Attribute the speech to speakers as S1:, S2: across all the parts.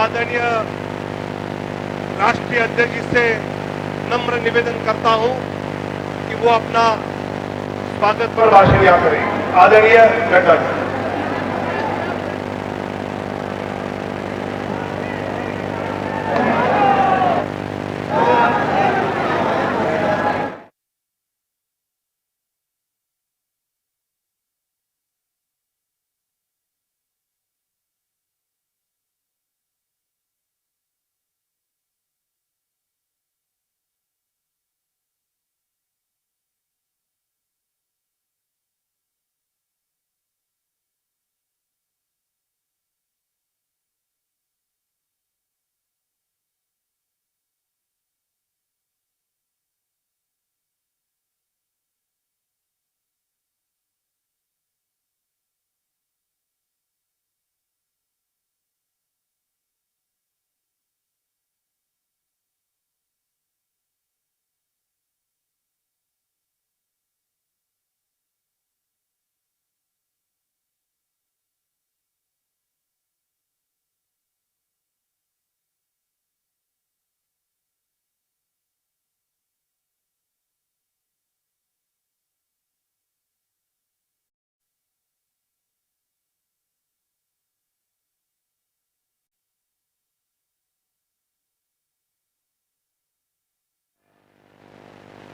S1: आदरणीय राष्ट्रीय अध्यक्ष जी से नम्र निवेदन करता हूं कि वो अपना स्वागत पर भाषण दिया करें। आदरणीय नड्डा जी।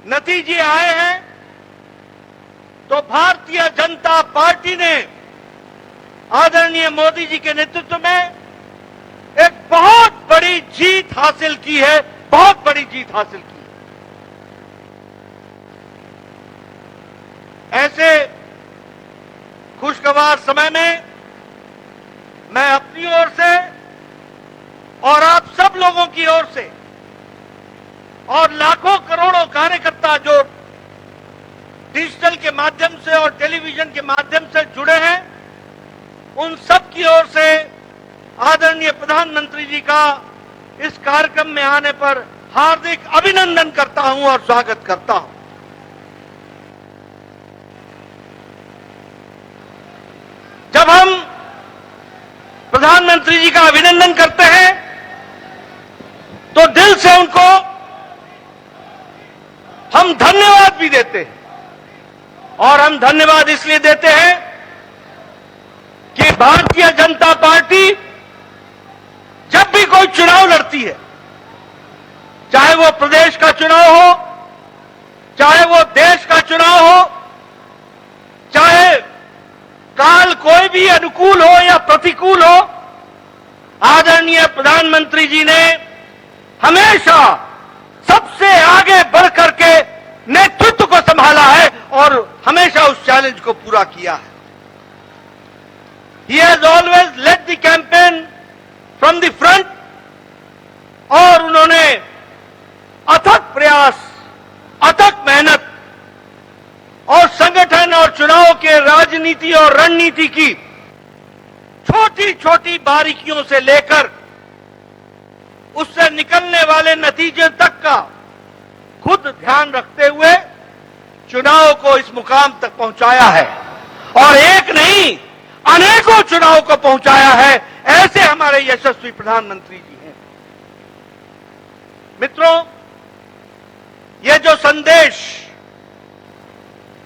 S2: नतीजे आए हैं तो भारतीय जनता पार्टी ने आदरणीय मोदी जी के नेतृत्व में एक बहुत बड़ी जीत हासिल की है, बहुत बड़ी जीत हासिल की है। ऐसे खुशगवार समय में मैं अपनी ओर से और आप सब लोगों की ओर से और लाखों करोड़ों कार्यकर्ता जो डिजिटल के माध्यम से और टेलीविजन के माध्यम से जुड़े हैं, उन सब की ओर से आदरणीय प्रधानमंत्री जी का इस कार्यक्रम में आने पर हार्दिक अभिनंदन करता हूं और स्वागत करता हूं। जब हम प्रधानमंत्री जी का अभिनंदन करते हैं तो दिल से उनको हम धन्यवाद भी देते हैं, और हम धन्यवाद इसलिए देते हैं कि भारतीय जनता पार्टी जब भी कोई चुनाव लड़ती है, चाहे वो प्रदेश का चुनाव हो, चाहे वो देश का चुनाव हो, चाहे काल कोई भी अनुकूल हो या प्रतिकूल हो, आदरणीय प्रधानमंत्री जी ने हमेशा सबसे आगे बढ़ करके नेतृत्व को संभाला है और हमेशा उस चैलेंज को पूरा किया है। He has always led the campaign from the front, और उन्होंने अथक प्रयास, अथक मेहनत और संगठन और चुनाव के राजनीति और रणनीति की छोटी छोटी बारीकियों से लेकर उससे निकलने वाले नतीजे तक का खुद ध्यान रखते हुए चुनाव को इस मुकाम तक पहुंचाया है, और एक नहीं अनेकों चुनाव को पहुंचाया है। ऐसे हमारे यशस्वी प्रधानमंत्री जी हैं। मित्रों, ये जो संदेश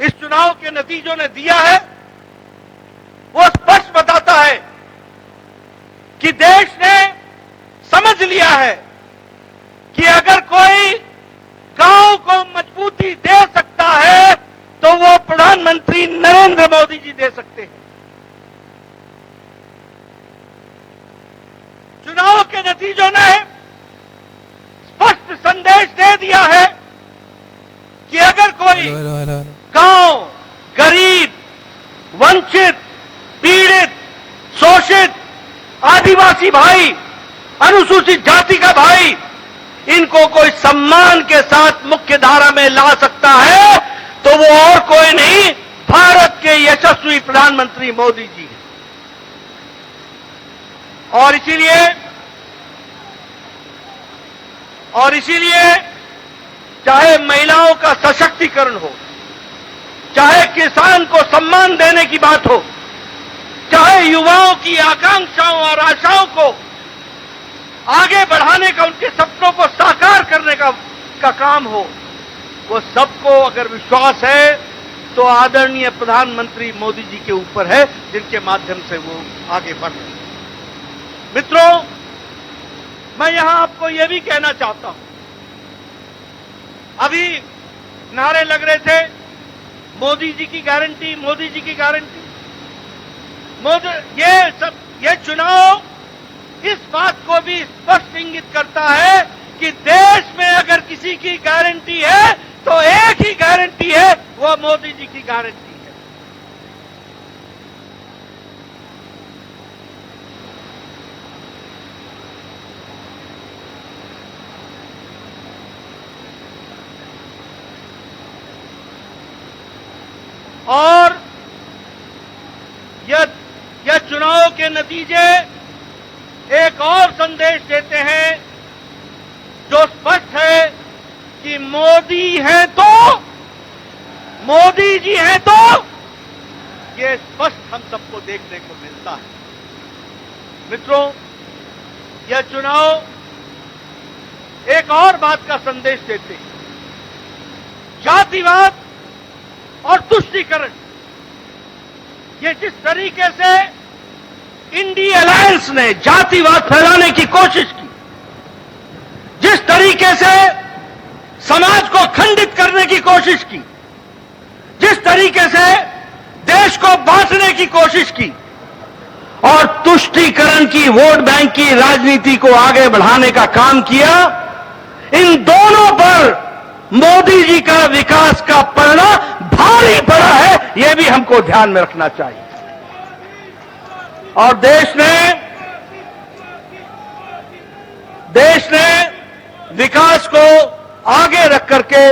S2: इस चुनाव के नतीजों ने दिया है, वो स्पष्ट बताता है कि देश ने समझ लिया है कि अगर कोई गांव को मजबूती दे सकता है तो वो प्रधानमंत्री नरेंद्र मोदी जी दे सकते हैं। चुनाव के नतीजों ने स्पष्ट संदेश दे दिया है कि अगर कोई गांव, गरीब, वंचित, पीड़ित, शोषित, आदिवासी भाई, अनुसूचित जाति का भाई, इनको कोई सम्मान के साथ मुख्य धारा में ला सकता है तो वो और कोई नहीं, भारत के यशस्वी प्रधानमंत्री मोदी जी हैं। और इसीलिए चाहे महिलाओं का सशक्तिकरण हो, चाहे किसान को सम्मान देने की बात हो, चाहे युवाओं की आकांक्षाओं और आशाओं को आगे बढ़ाने का, उनके सपनों को साकार करने का काम हो, वो सबको अगर विश्वास है तो आदरणीय प्रधानमंत्री मोदी जी के ऊपर है, जिनके माध्यम से वो आगे बढ़ रहे हैं। मित्रों, मैं यहां आपको यह भी कहना चाहता हूं, अभी नारे लग रहे थे मोदी जी की गारंटी, मोदी जी की गारंटी। ये चुनाव इस बात को भी स्पष्ट इंगित करता है कि देश में अगर किसी की गारंटी है तो एक ही गारंटी है, वो मोदी जी की गारंटी है। और यह चुनाव के नतीजे एक और संदेश देते हैं जो स्पष्ट है कि मोदी है तो, मोदी जी हैं तो, ये स्पष्ट हम सबको देखने को मिलता है। मित्रों, यह चुनाव एक और बात का संदेश देते हैं, जातिवाद और तुष्टीकरण। ये जिस तरीके से इंडिया अलायंस ने जातिवाद फैलाने की कोशिश की, जिस तरीके से समाज को खंडित करने की कोशिश की, जिस तरीके से देश को बांटने की कोशिश की और तुष्टीकरण की, वोट बैंक की राजनीति को आगे बढ़ाने का काम किया, इन दोनों पर मोदी जी का विकास का पलड़ा भारी पड़ा है, यह भी हमको ध्यान में रखना चाहिए। और देश ने विकास को आगे रख करके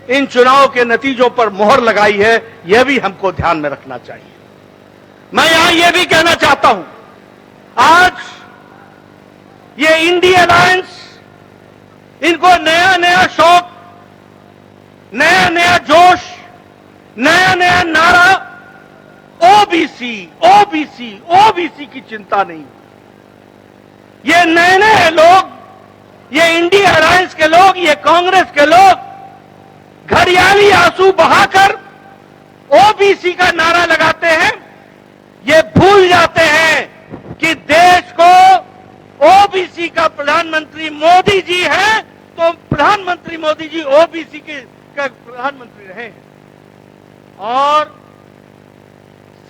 S2: इन चुनाव के नतीजों पर मोहर लगाई है, यह भी हमको ध्यान में रखना चाहिए। मैं यहां यह भी कहना चाहता हूं, आज ये इंडिया अलायंस, इनको नया नया शौक, नया नया जोश, नया नया नारा, ओबीसी ओबीसी ओबीसी की चिंता नहीं। ये नए नए लोग, ये इंडिया अलायंस के लोग, ये कांग्रेस के लोग घड़ियाली आंसू बहाकर ओबीसी का नारा लगाते हैं। ये भूल जाते हैं कि देश को ओबीसी का प्रधानमंत्री मोदी जी है, तो प्रधानमंत्री मोदी जी ओबीसी के प्रधानमंत्री रहे हैं। और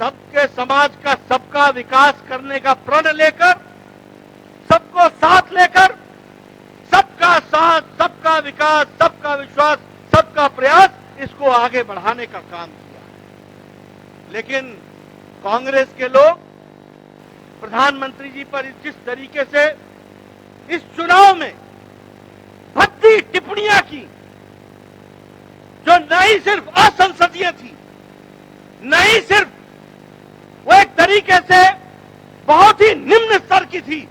S2: सबके समाज का, सबका विकास करने का प्रण लेकर, सबको साथ लेकर, सबका साथ, सबका विकास, सबका विश्वास, सबका प्रयास, इसको आगे बढ़ाने का काम किया। लेकिन कांग्रेस के लोग प्रधानमंत्री जी पर जिस तरीके से इस चुनाव में भद्दी टिप्पणियां की, जो नहीं सिर्फ असंसदीय थी, नहीं सिर्फ वो एक तरीके से बहुत ही निम्न स्तर की थी,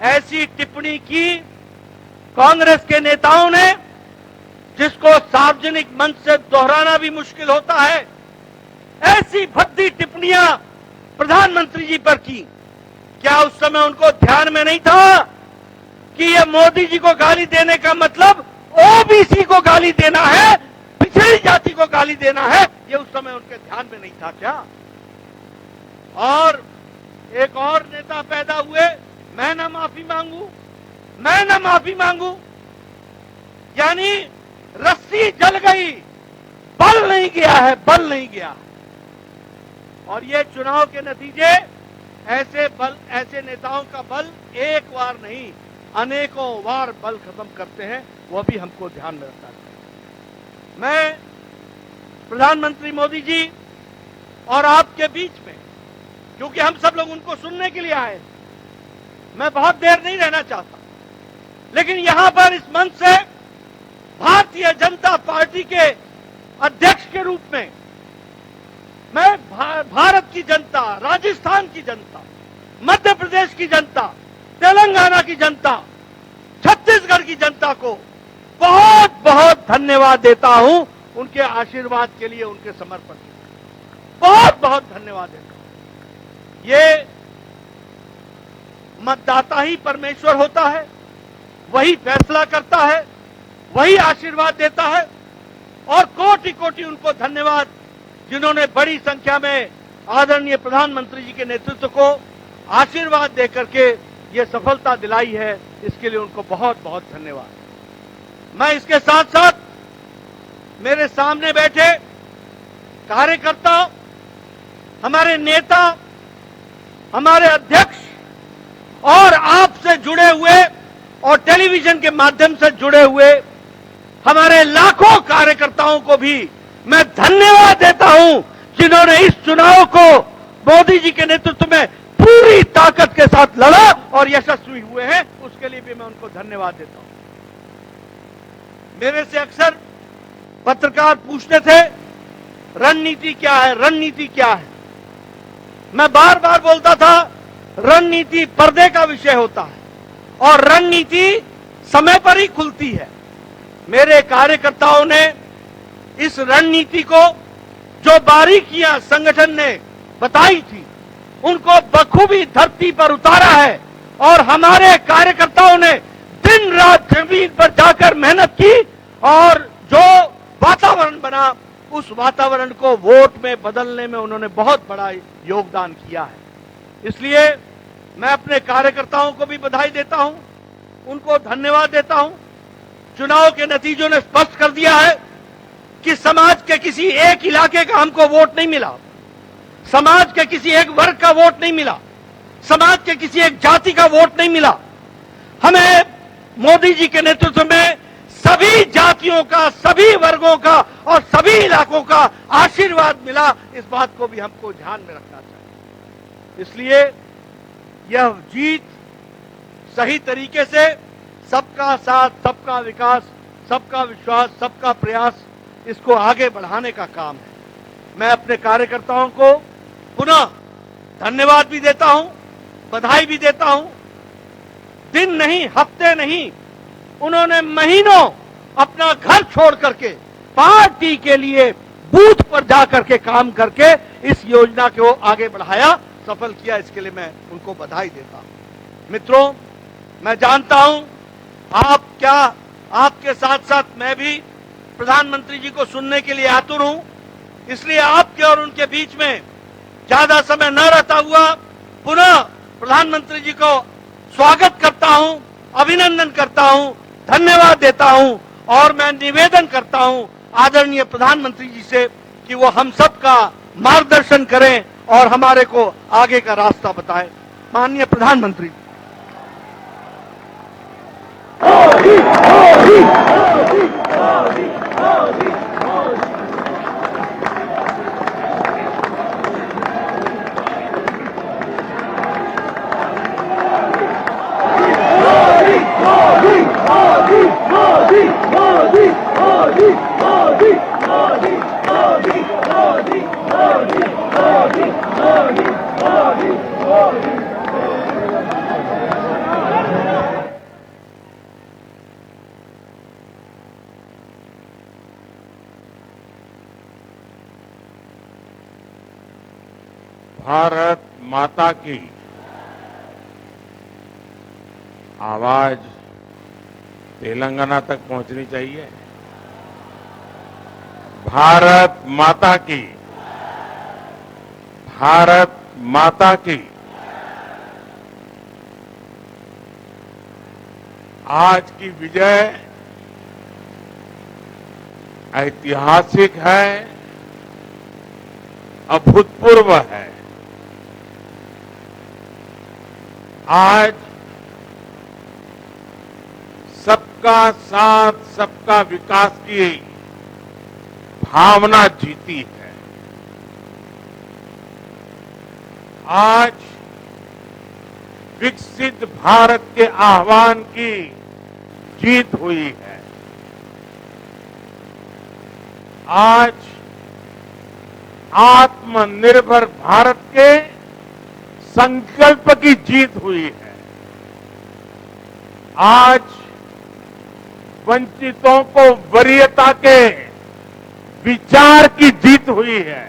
S2: ऐसी टिप्पणी की कांग्रेस के नेताओं ने, जिसको सार्वजनिक मंच से दोहराना भी मुश्किल होता है, ऐसी भद्दी टिप्पणियां प्रधानमंत्री जी पर की। क्या उस समय उनको ध्यान में नहीं था कि यह मोदी जी को गाली देने का मतलब ओबीसी को गाली देना है, पिछड़ी जाति को गाली देना है? यह उस समय उनके ध्यान में नहीं था क्या? और एक और नेता पैदा हुए, मैं ना माफी मांगू, मैं ना माफी मांगू, यानी रस्सी जल गई, बल नहीं गया है, बल नहीं गया। और ये चुनाव के नतीजे ऐसे नेताओं का बल एक बार नहीं, अनेकों बार बल खत्म करते हैं, वह भी हमको ध्यान में रखना चाहिए। मैं प्रधानमंत्री मोदी जी और आपके बीच में, क्योंकि हम सब लोग उनको सुनने के लिए आए, मैं बहुत देर नहीं रहना चाहता, लेकिन यहां पर इस मंच से भारतीय जनता पार्टी के अध्यक्ष के रूप में मैं भारत की जनता, राजस्थान की जनता, मध्य प्रदेश की जनता, तेलंगाना की जनता, छत्तीसगढ़ की जनता को बहुत बहुत धन्यवाद देता हूं, उनके आशीर्वाद के लिए, उनके समर्पण के लिए बहुत बहुत धन्यवाद देता हूं। ये मतदाता ही परमेश्वर होता है, वही फैसला करता है, वही आशीर्वाद देता है। और कोटि कोटि उनको धन्यवाद जिन्होंने बड़ी संख्या में आदरणीय प्रधानमंत्री जी के नेतृत्व को आशीर्वाद देकर के ये सफलता दिलाई है। इसके लिए उनको बहुत बहुत धन्यवाद। मैं इसके साथ साथ मेरे सामने बैठे कार्यकर्ता, हमारे नेता, हमारे अध्यक्ष और आपसे जुड़े हुए और टेलीविजन के माध्यम से जुड़े हुए हमारे लाखों कार्यकर्ताओं को भी मैं धन्यवाद देता हूं, जिन्होंने इस चुनाव को मोदी जी के नेतृत्व में पूरी ताकत के साथ लड़ा और यशस्वी हुए हैं। उसके लिए भी मैं उनको धन्यवाद देता हूं। मेरे से अक्सर पत्रकार पूछते थे, रणनीति क्या है, रणनीति क्या है। मैं बार बार बोलता था, रणनीति पर्दे का विषय होता है और रणनीति समय पर ही खुलती है। मेरे कार्यकर्ताओं ने इस रणनीति को, जो बारीकियां संगठन ने बताई थी, उनको बखूबी धरती पर उतारा है और हमारे कार्यकर्ताओं ने दिन रात जमीन पर जाकर मेहनत की और जो वातावरण बना, उस वातावरण को वोट में बदलने में उन्होंने बहुत बड़ा योगदान किया है। इसलिए मैं अपने कार्यकर्ताओं को भी बधाई देता हूं, उनको धन्यवाद देता हूं। चुनाव के नतीजों ने स्पष्ट कर दिया है कि समाज के किसी एक इलाके का हमको वोट नहीं मिला, समाज के किसी एक वर्ग का वोट नहीं मिला, समाज के किसी एक जाति का वोट नहीं मिला। हमें मोदी जी के नेतृत्व में सभी जातियों का, सभी वर्गों का और सभी इलाकों का आशीर्वाद मिला। इस बात को भी हमको ध्यान में रखना चाहिए। इसलिए यह जीत सही तरीके से सबका साथ, सबका विकास, सबका विश्वास, सबका प्रयास, इसको आगे बढ़ाने का काम है। मैं अपने कार्यकर्ताओं को पुनः धन्यवाद भी देता हूं, बधाई भी देता हूं। दिन नहीं, हफ्ते नहीं, उन्होंने महीनों अपना घर छोड़ करके पार्टी के लिए बूथ पर जाकर के काम करके इस योजना को आगे बढ़ाया, सफल किया। इसके लिए मैं उनको बधाई देता हूं। मित्रों, मैं जानता हूं आप क्या, आपके साथ साथ मैं भी प्रधानमंत्री जी को सुनने के लिए आतुर हूं। इसलिए आपके और उनके बीच में ज्यादा समय न रहता हुआ पुनः प्रधानमंत्री जी को स्वागत करता हूं, अभिनंदन करता हूं, धन्यवाद देता हूं और मैं निवेदन करता हूं आदरणीय प्रधानमंत्री जी से कि वो हम सब का मार्गदर्शन करें और हमारे को आगे का रास्ता बताएं। माननीय प्रधानमंत्री,
S3: भारत माता की आवाज तेलंगाना तक पहुंचनी चाहिए। भारत माता की, भारत माता की। आज की विजय ऐतिहासिक है, अभूतपूर्व है। आज सबका साथ, सबका विकास की भावना जीती है। आज विकसित भारत के आह्वान की जीत हुई है। आज आत्मनिर्भर भारत के संकल्प की जीत हुई है। आज वंचितों को वरीयता के विचार की जीत हुई है।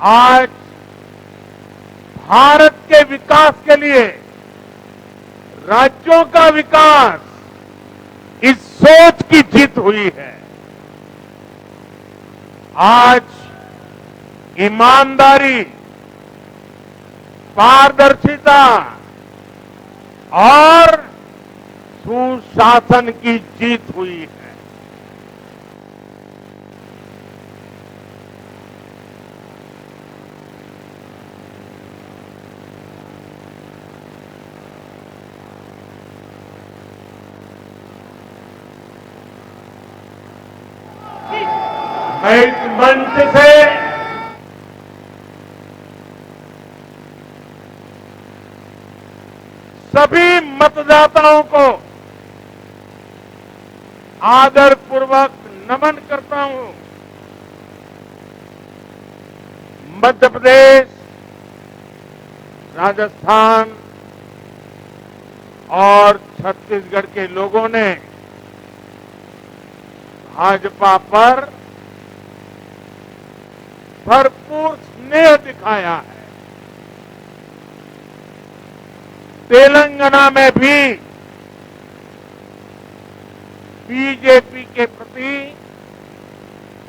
S3: आज भारत के विकास के लिए राज्यों का विकास इस सोच की जीत हुई है। आज ईमानदारी, पारदर्शिता और सुशासन की जीत हुई है। मैं इस मंच से सभी मतदाताओं को आदरपूर्वक नमन करता हूं। मध्य प्रदेश, राजस्थान और छत्तीसगढ़ के लोगों ने भाजपा पर भरपूर स्नेह दिखाया है। तेलंगाना में भी बीजेपी के प्रति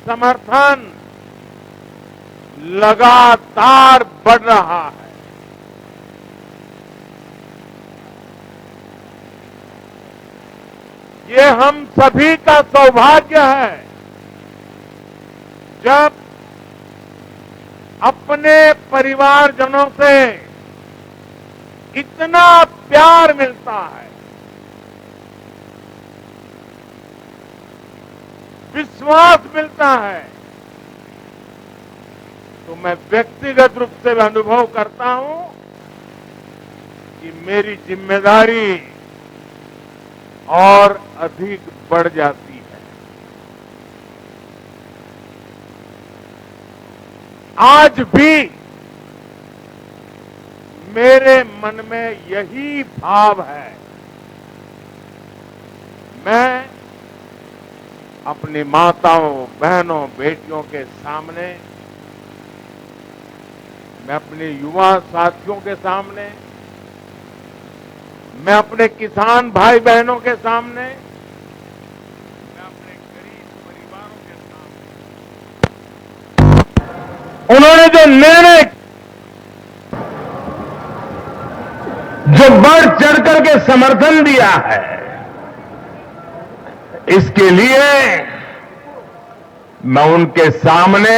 S3: समर्थन लगातार बढ़ रहा है। ये हम सभी का सौभाग्य है जब अपने परिवारजनों से इतना प्यार मिलता है, विश्वास मिलता है, तो मैं व्यक्तिगत रूप से अनुभव करता हूं कि मेरी जिम्मेदारी और अधिक बढ़ जाती है। आज भी मेरे मन में यही भाव है। मैं अपनी माताओं, बहनों, बेटियों के सामने, मैं अपने युवा साथियों के सामने, मैं अपने किसान भाई बहनों के सामने, मैं अपने गरीब परिवारों के सामने उन्होंने जो निर्णय, जो बढ़ चढ़ करके समर्थन दिया है, इसके लिए मैं उनके सामने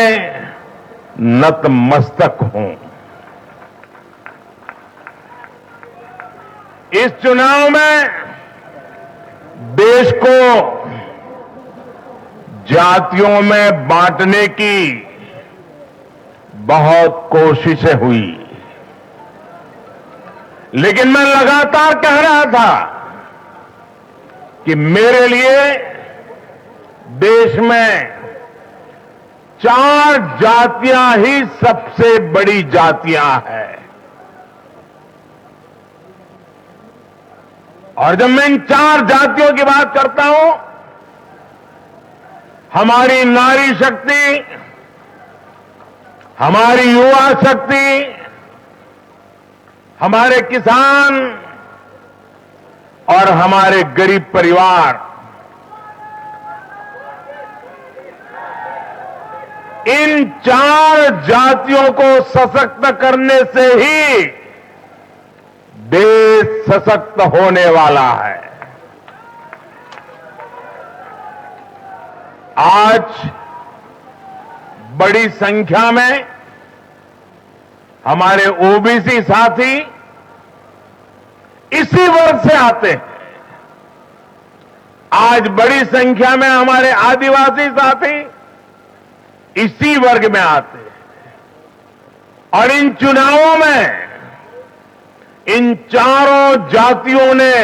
S3: नतमस्तक हूं। इस चुनाव में देश को जातियों में बांटने की बहुत कोशिशें हुई, लेकिन मैं लगातार कह रहा था कि मेरे लिए देश में 4 जातियां ही सबसे बड़ी जातियां हैं। और जब मैं इन 4 जातियों की बात करता हूं, हमारी नारी शक्ति, हमारी युवा शक्ति, हमारे किसान और हमारे गरीब परिवार, इन 4 जातियों को सशक्त करने से ही देश सशक्त होने वाला है। आज बड़ी संख्या में हमारे ओबीसी साथी इसी वर्ग से आते हैं। आज बड़ी संख्या में हमारे आदिवासी साथी इसी वर्ग में आते हैं। और इन चुनावों में इन चारों जातियों ने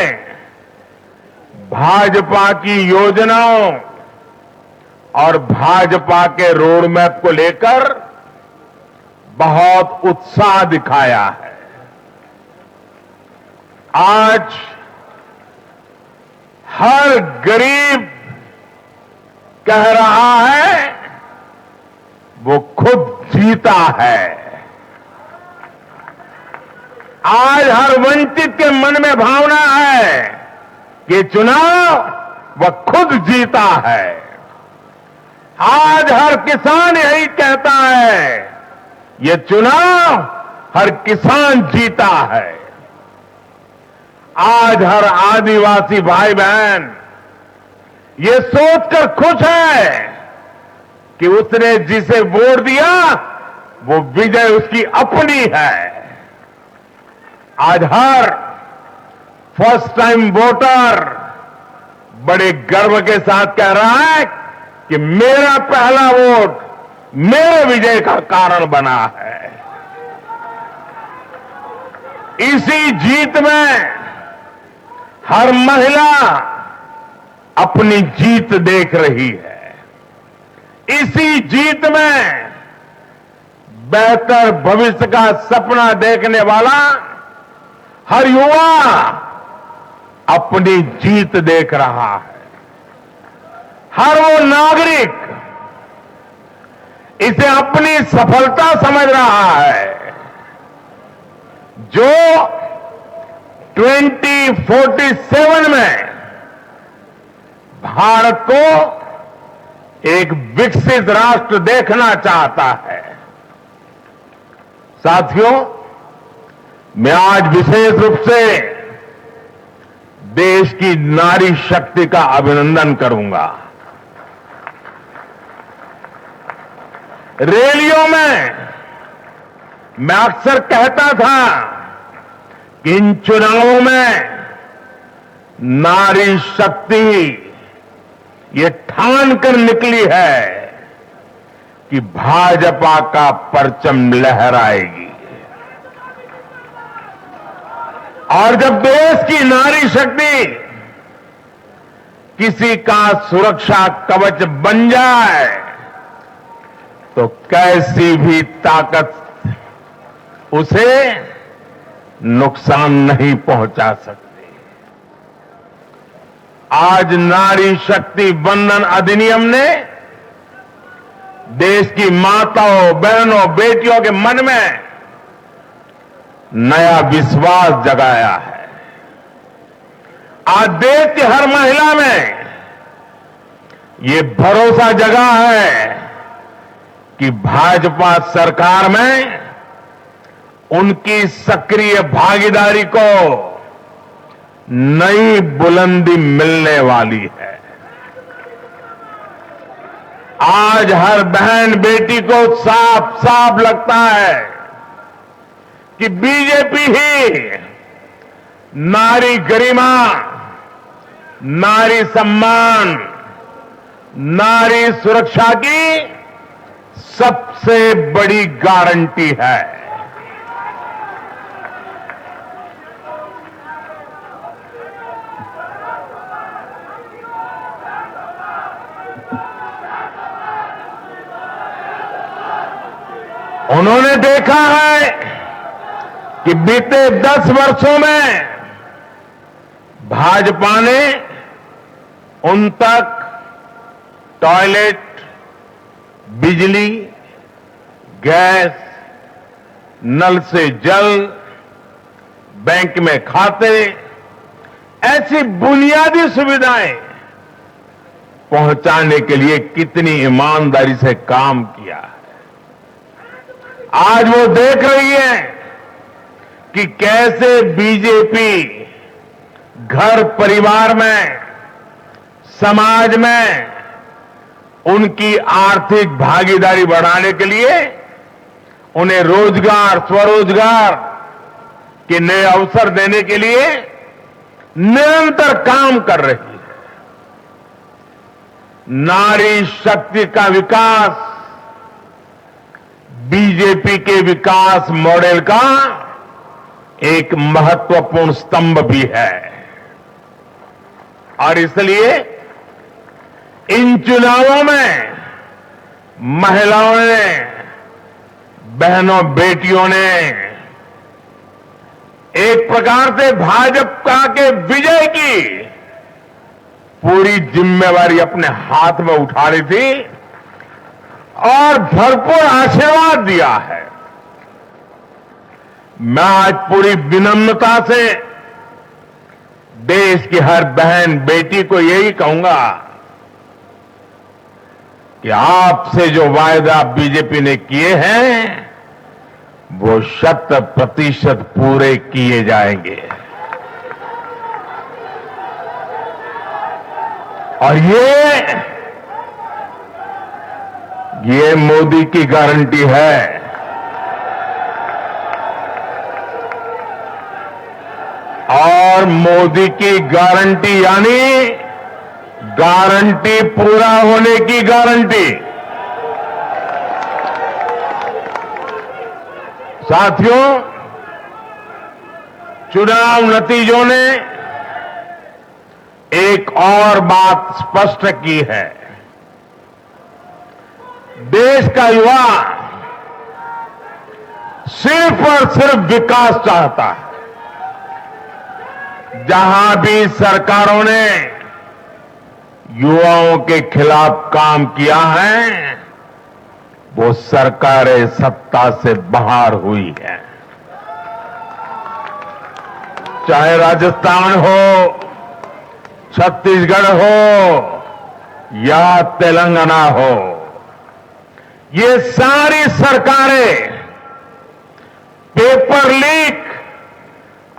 S3: भाजपा की योजनाओं और भाजपा के रोड मैप को लेकर बहुत उत्साह दिखाया है। आज हर गरीब कह रहा है वो खुद जीता है। आज हर वंचित के मन में भावना है कि चुनाव वह खुद जीता है। आज हर किसान यही कहता है, ये चुनाव हर किसान जीता है। आज हर आदिवासी भाई बहन ये सोचकर खुश है कि उसने जिसे वोट दिया वो विजय उसकी अपनी है। आज हर फर्स्ट टाइम वोटर बड़े गर्व के साथ कह रहा है कि मेरा पहला वोट मेरे विजय का कारण बना है। इसी जीत में हर महिला अपनी जीत देख रही है। इसी जीत में बेहतर भविष्य का सपना देखने वाला हर युवा अपनी जीत देख रहा है। हर वो नागरिक इसे अपनी सफलता समझ रहा है जो 2047 में भारत को एक विकसित राष्ट्र देखना चाहता है। साथियों, मैं आज विशेष रूप से देश की नारी शक्ति का अभिनंदन करूंगा। रैलियों में मैं अक्सर कहता था कि इन चुनावों में नारी शक्ति ये ठान कर निकली है कि भाजपा का परचम लहराएगी। और जब देश की नारी शक्ति किसी का सुरक्षा कवच बन जाए तो कैसी भी ताकत उसे नुकसान नहीं पहुंचा सकती। आज नारी शक्ति बंधन अधिनियम ने देश की माताओं, बहनों, बेटियों के मन में नया विश्वास जगाया है। आज देश की हर महिला में ये भरोसा जगा है कि भाजपा सरकार में उनकी सक्रिय भागीदारी को नई बुलंदी मिलने वाली है। आज हर बहन बेटी को साफ साफ लगता है कि बीजेपी ही नारी गरिमा, नारी सम्मान, नारी सुरक्षा की सबसे बड़ी गारंटी है। उन्होंने देखा है कि बीते 10 वर्षों में भाजपा ने उन तक टॉयलेट, बिजली, गैस, नल से जल, बैंक में खाते, ऐसी बुनियादी सुविधाएं पहुंचाने के लिए कितनी ईमानदारी से काम किया है। आज वो देख रही है कि कैसे बीजेपी घर परिवार में, समाज में उनकी आर्थिक भागीदारी बढ़ाने के लिए उन्हें रोजगार, स्वरोजगार के नए अवसर देने के लिए निरंतर काम कर रही है। नारी शक्ति का विकास बीजेपी के विकास मॉडल का एक महत्वपूर्ण स्तंभ भी है। और इसलिए इन चुनावों में महिलाओं ने, बहनों, बेटियों ने एक प्रकार से भाजपा के विजय की पूरी जिम्मेवारी अपने हाथ में उठा ली थी और भरपूर आशीर्वाद दिया है। मैं आज पूरी विनम्रता से देश की हर बहन बेटी को यही कहूंगा कि आपसे जो वायदा बीजेपी ने किए हैं वो 100% पूरे किए जाएंगे। और ये मोदी की गारंटी है। और मोदी की गारंटी यानी गारंटी पूरा होने की गारंटी। साथियों, चुनाव नतीजों ने एक और बात स्पष्ट की है। देश का युवा सिर्फ और सिर्फ विकास चाहता है। जहां भी सरकारों ने युवाओं के खिलाफ काम किया है वो सरकारें सत्ता से बाहर हुई है। चाहे राजस्थान हो, छत्तीसगढ़ हो या तेलंगाना हो, ये सारी सरकारें पेपर लीक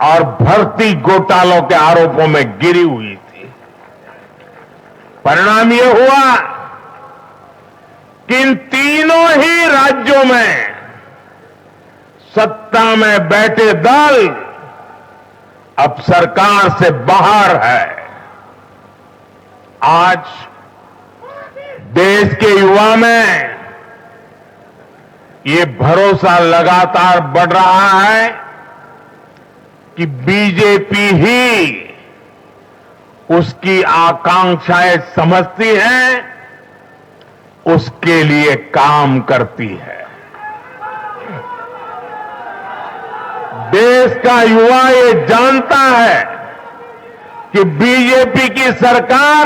S3: और भर्ती घोटालों के आरोपों में गिरी हुई थी। परिणाम ये हुआ कि इन तीनों ही राज्यों में सत्ता में बैठे दल अब सरकार से बाहर है। आज देश के युवा में ये भरोसा लगातार बढ़ रहा है कि बीजेपी ही उसकी आकांक्षाएं समझती है, उसके लिए काम करती है। देश का युवा ये जानता है कि बीजेपी की सरकार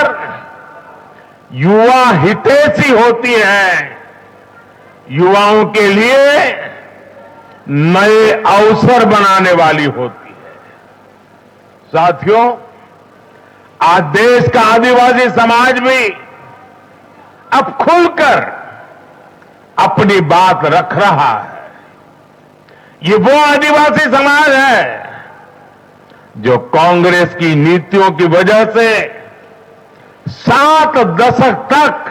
S3: युवा हितैषी होती है, युवाओं के लिए नए अवसर बनाने वाली होती है। साथियों, आज देश का आदिवासी समाज भी अब खुलकर अपनी बात रख रहा है। ये वो आदिवासी समाज है जो कांग्रेस की नीतियों की वजह से 7 दशक तक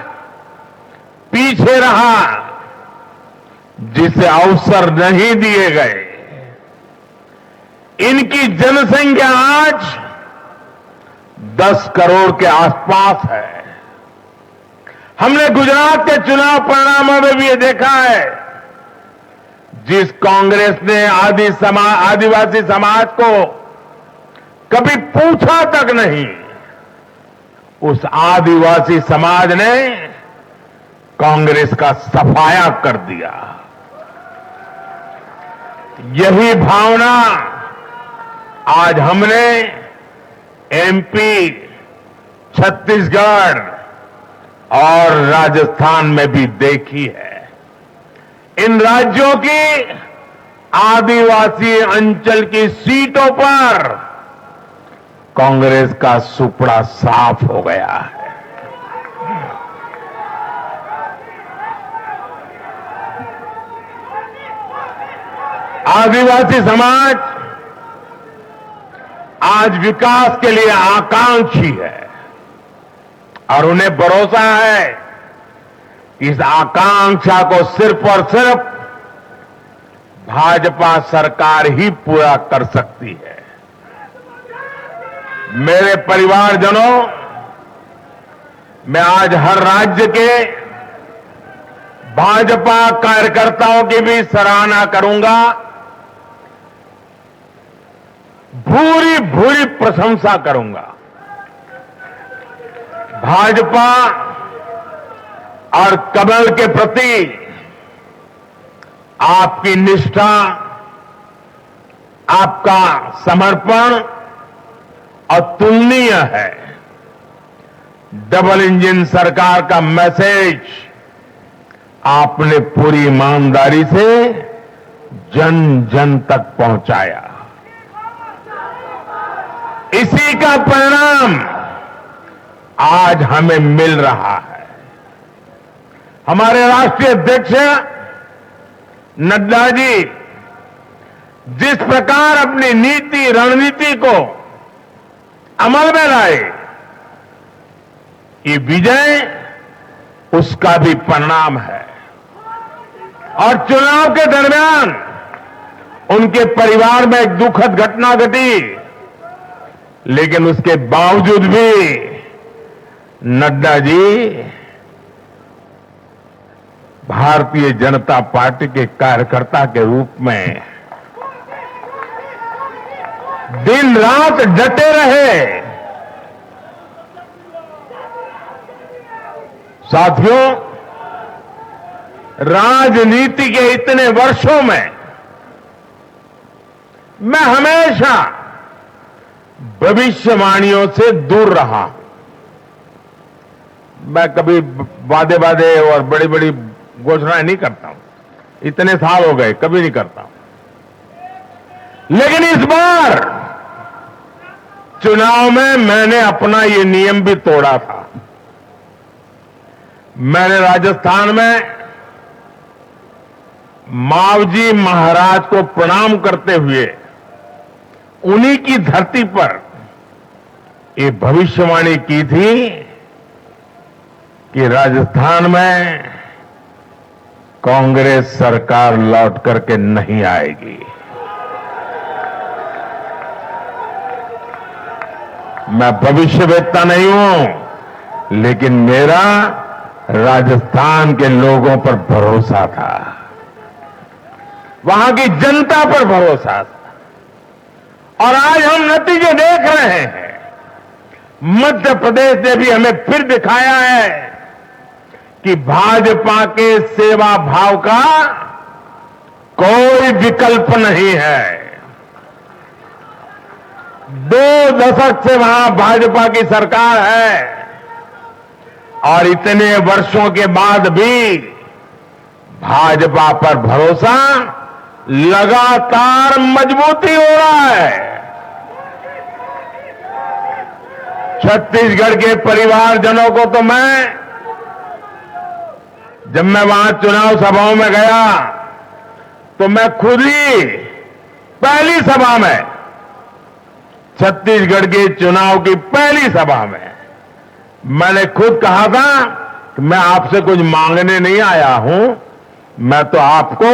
S3: पीछे रहा, जिसे अवसर नहीं दिए गए। इनकी जनसंख्या आज 10 करोड़ के आसपास है। हमने गुजरात के चुनाव परिणामों में भी ये देखा है, जिस कांग्रेस ने आदिवासी समाज को कभी पूछा तक नहीं, उस आदिवासी समाज ने कांग्रेस का सफाया कर दिया। यही भावना आज हमने एमपी, छत्तीसगढ़ और राजस्थान में भी देखी है। इन राज्यों की आदिवासी अंचल की सीटों पर कांग्रेस का सुपड़ा साफ हो गया है। आदिवासी समाज आज विकास के लिए आकांक्षी है और उन्हें भरोसा है कि इस आकांक्षा को सिर्फ और सिर्फ भाजपा सरकार ही पूरा कर सकती है। मेरे परिवारजनों, मैं आज हर राज्य के भाजपा कार्यकर्ताओं की भी सराहना करूंगा, भूरी भूरी प्रशंसा करूंगा। भाजपा और कमल के प्रति आपकी निष्ठा, आपका समर्पण अतुलनीय है। डबल इंजन सरकार का मैसेज आपने पूरी ईमानदारी से जन जन तक पहुंचाया। इसी का परिणाम आज हमें मिल रहा है। हमारे राष्ट्रीय अध्यक्ष नड्डा जी जिस प्रकार अपनी नीति रणनीति को अमल में लाए, ये विजय उसका भी परिणाम है। और चुनाव के दरमियान उनके परिवार में एक दुखद घटना घटी, लेकिन उसके बावजूद भी नड्डा जी भारतीय जनता पार्टी के कार्यकर्ता के रूप में दिन रात डटे रहे। साथियों, राजनीति के इतने वर्षों में मैं हमेशा भविष्यवाणियों से दूर रहा। मैं कभी वादे और बड़ी बड़ी घोषणाएं नहीं करता हूं, इतने साल हो गए, कभी नहीं करता हूं। लेकिन इस बार चुनाव में मैंने अपना ये नियम भी तोड़ा था। मैंने राजस्थान में मावजी महाराज को प्रणाम करते हुए उन्हीं की धरती पर ये भविष्यवाणी की थी कि राजस्थान में कांग्रेस सरकार लौट करके नहीं आएगी। मैं भविष्यवेत्ता नहीं हूं, लेकिन मेरा राजस्थान के लोगों पर भरोसा था, वहां की जनता पर भरोसा था। और आज हम नतीजे देख रहे हैं। मध्य प्रदेश ने भी हमें फिर दिखाया है कि भाजपा के सेवा भाव का कोई विकल्प नहीं है। 2 दशक से वहां भाजपा की सरकार है और इतने वर्षों के बाद भी भाजपा पर भरोसा लगातार मजबूती हो रहा है। छत्तीसगढ़ के परिवारजनों को तो जब मैं वहां चुनाव सभाओं में गया तो मैं खुद ही पहली सभा में, छत्तीसगढ़ के चुनाव की पहली सभा में मैंने खुद कहा था कि मैं आपसे कुछ मांगने नहीं आया हूं, मैं तो आपको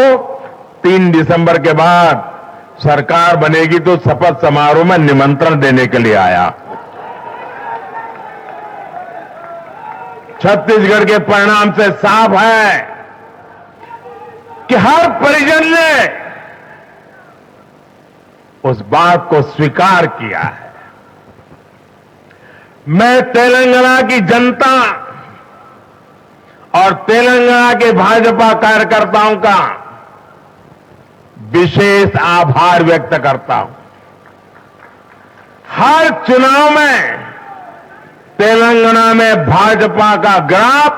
S3: 3 दिसंबर के बाद सरकार बनेगी तो शपथ समारोह में निमंत्रण देने के लिए आया। छत्तीसगढ़ के परिणाम से साफ है कि हर परिजन ने उस बात को स्वीकार किया है। मैं तेलंगाना की जनता और तेलंगाना के भाजपा कार्यकर्ताओं का विशेष आभार व्यक्त करता हूं। हर चुनाव में तेलंगाना में भाजपा का ग्राफ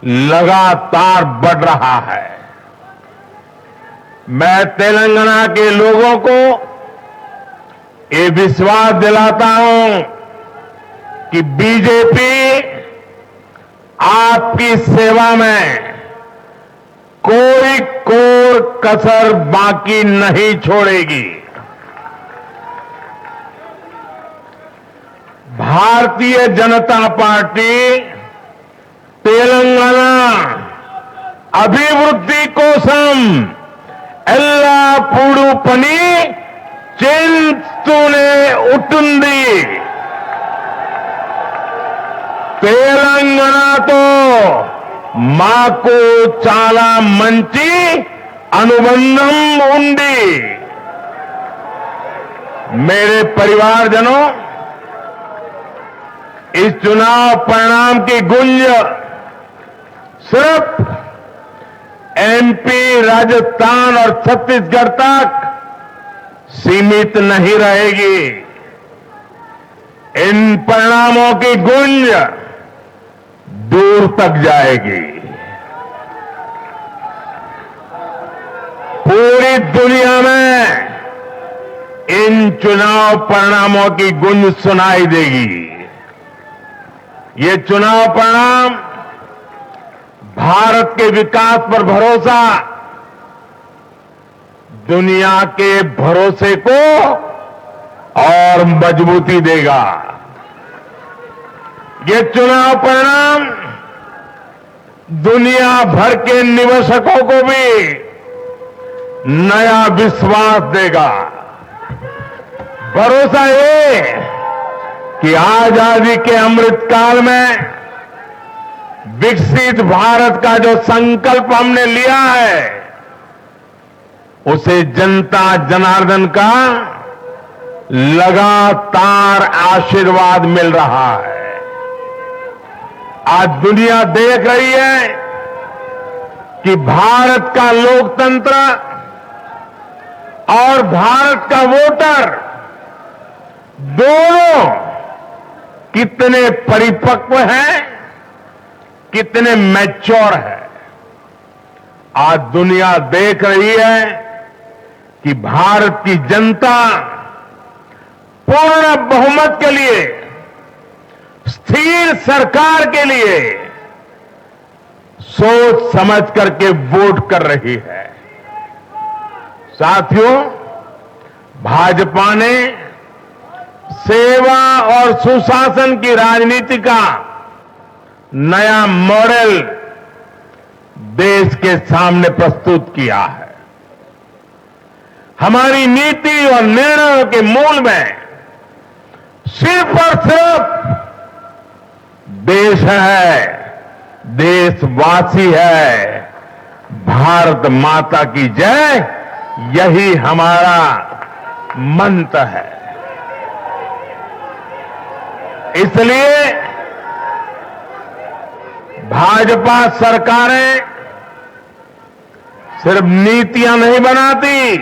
S3: लगातार बढ़ रहा है। मैं तेलंगाना के लोगों को ये विश्वास दिलाता हूं कि बीजेपी आपकी सेवा में कोई कोर कसर बाकी नहीं छोड़ेगी। भारतीय जनता पार्टी तेलंगाना अभिवृद्धि कोसम एल्लापूडू पनी చేస్తూనే ఉంటుంది। తెలంగాణతో మాకు చాలా మంచి అనుబంధం ఉంది। मेरे परिवारजनों, इस चुनाव परिणाम की गूंज सिर्फ एमपी, राजस्थान और छत्तीसगढ़ तक सीमित नहीं रहेगी। इन परिणामों की गूंज दूर तक जाएगी। पूरी दुनिया में इन चुनाव परिणामों की गूंज सुनाई देगी। ये चुनाव परिणाम भारत के विकास पर भरोसा, दुनिया के भरोसे को और मजबूती देगा। ये चुनाव परिणाम दुनिया भर के निवेशकों को भी नया विश्वास देगा। भरोसा ये कि आजादी के अमृतकाल में विकसित भारत का जो संकल्प हमने लिया है, उसे जनता जनार्दन का लगातार आशीर्वाद मिल रहा है। आज दुनिया देख रही है कि भारत का लोकतंत्र और भारत का वोटर दोनों कितने परिपक्व हैं, कितने मैच्योर है। आज दुनिया देख रही है कि भारत की जनता पूर्ण बहुमत के लिए, स्थिर सरकार के लिए सोच समझ करके वोट कर रही है। साथियों, भाजपा ने सेवा और सुशासन की राजनीति का नया मॉडल देश के सामने प्रस्तुत किया है। हमारी नीति और निर्णयों के मूल में सिर्फ और सिर्फ देश है, देशवासी है, भारत माता की जय, यही हमारा मंत्र है। इसलिए भाजपा सरकारें सिर्फ नीतियां नहीं बनाती,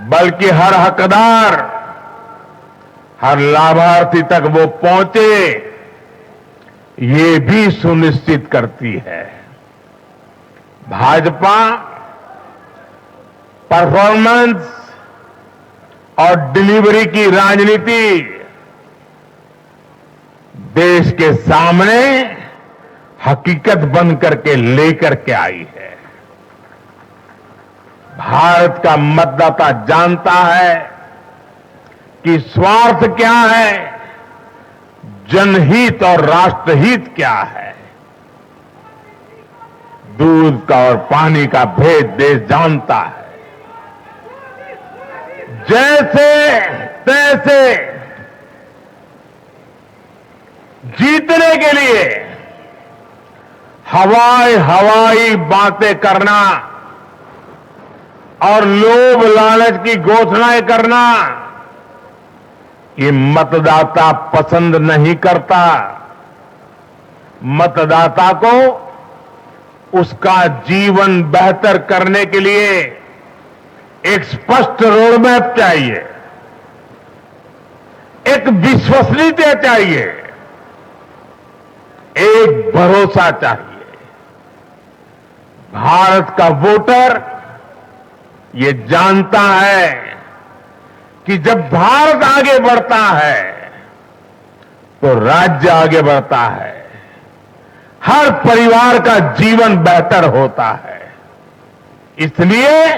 S3: बल्कि हर हकदार, हर लाभार्थी तक वो पहुंचे, ये भी सुनिश्चित करती है। भाजपा परफॉर्मेंस और डिलीवरी की राजनीति देश के सामने हकीकत बन करके लेकर के आई है। भारत का मतदाता जानता है कि स्वार्थ क्या है, जनहित और राष्ट्रहित क्या है। दूध का और पानी का भेद देश जानता है। जैसे तैसे जीतने के लिए हवाई बातें करना और लोभ लालच की घोषणाएं करना, ये मतदाता पसंद नहीं करता। मतदाता को उसका जीवन बेहतर करने के लिए एक स्पष्ट रोडमैप चाहिए, एक विश्वसनीयता चाहिए, एक भरोसा चाहिए। भारत का वोटर ये जानता है कि जब भारत आगे बढ़ता है तो राज्य आगे बढ़ता है, हर परिवार का जीवन बेहतर होता है। इसलिए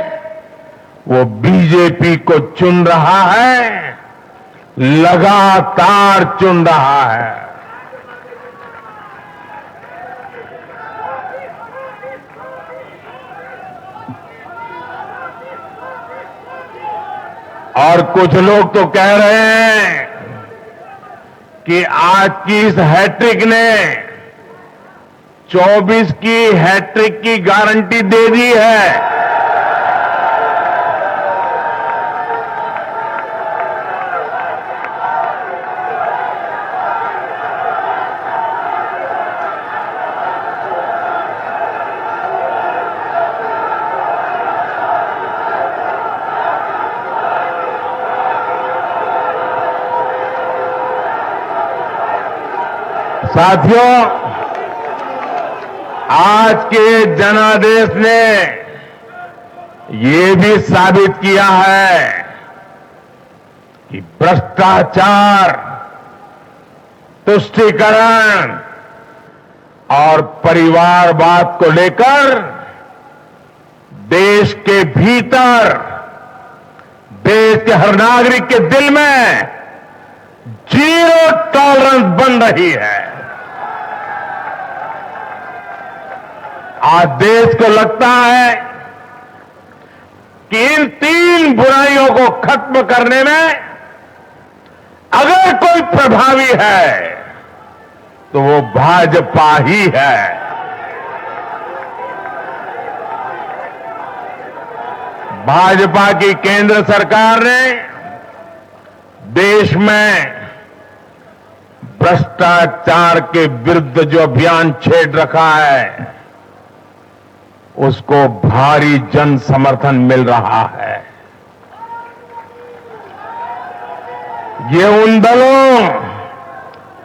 S3: वो बीजेपी को चुन रहा है, लगातार चुन रहा है। और कुछ लोग तो कह रहे हैं कि आज की इस हैट्रिक ने 24 की हैट्रिक की गारंटी दे दी है। साथियों, आज के जनादेश ने ये भी साबित किया है कि भ्रष्टाचार, तुष्टीकरण और परिवारवाद को लेकर देश के भीतर, देश के हर नागरिक के दिल में जीरो टॉलरेंस बन रही है। आज देश को लगता है कि इन तीन बुराइयों को खत्म करने में अगर कोई प्रभावी है तो वो भाजपा ही है। भाजपा की केंद्र सरकार ने देश में भ्रष्टाचार के विरुद्ध जो अभियान छेड़ रखा है उसको भारी जन समर्थन मिल रहा है। ये उन दलों,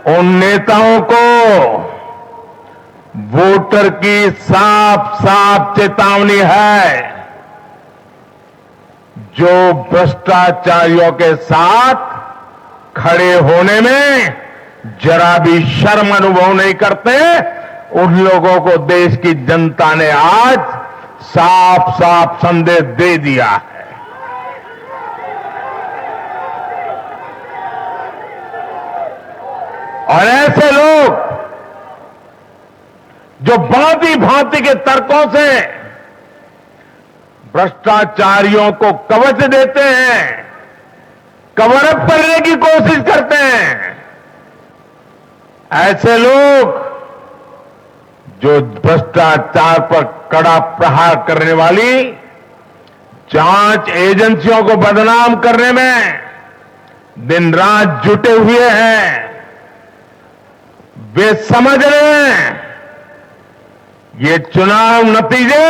S3: उन नेताओं को वोटर की साफ साफ चेतावनी है जो भ्रष्टाचारियों के साथ खड़े होने में जरा भी शर्म अनुभव नहीं करते। उन लोगों को देश की जनता ने आज साफ साफ संदेश दे दिया है। और ऐसे लोग जो भांति भांति के तर्कों से भ्रष्टाचारियों को कवच देते हैं, कवर अप करने की कोशिश करते हैं, ऐसे लोग जो भ्रष्टाचार पर कड़ा प्रहार करने वाली जांच एजेंसियों को बदनाम करने में दिन रात जुटे हुए हैं, वे समझ रहे हैं ये चुनाव नतीजे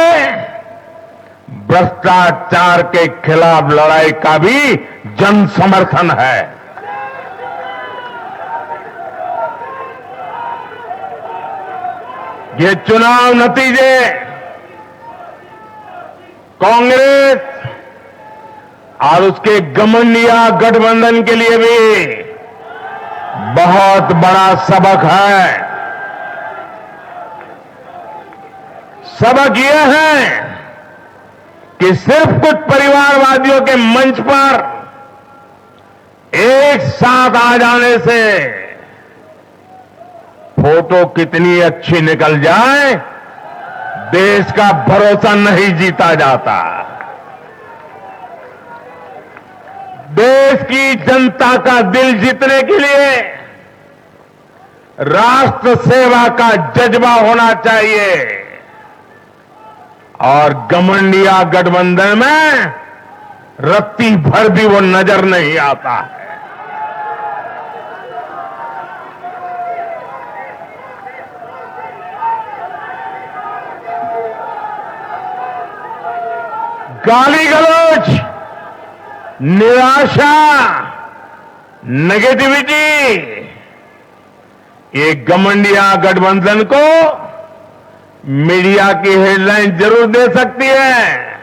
S3: भ्रष्टाचार के खिलाफ लड़ाई का भी जन समर्थन है। ये चुनाव नतीजे कांग्रेस और उसके घमंडिया गठबंधन के लिए भी बहुत बड़ा सबक है। सबक यह है कि सिर्फ कुछ परिवारवादियों के मंच पर एक साथ आ जाने से फोटो कितनी अच्छी निकल जाए, देश का भरोसा नहीं जीता जाता। देश की जनता का दिल जीतने के लिए राष्ट्र सेवा का जज्बा होना चाहिए और घमंडिया गठबंधन में रत्ती भर भी वो नजर नहीं आता है। गाली गलौज, निराशा, नेगेटिविटी, ये घमंडिया गठबंधन को मीडिया की हेडलाइन जरूर दे सकती है,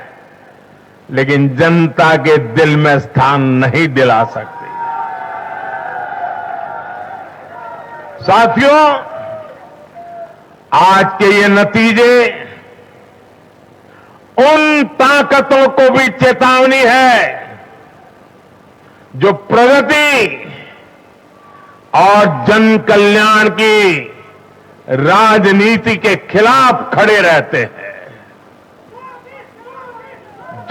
S3: लेकिन जनता के दिल में स्थान नहीं दिला सकती। साथियों, आज के ये नतीजे उन ताकतों को भी चेतावनी है जो प्रगति और जन कल्याण की राजनीति के खिलाफ खड़े रहते हैं।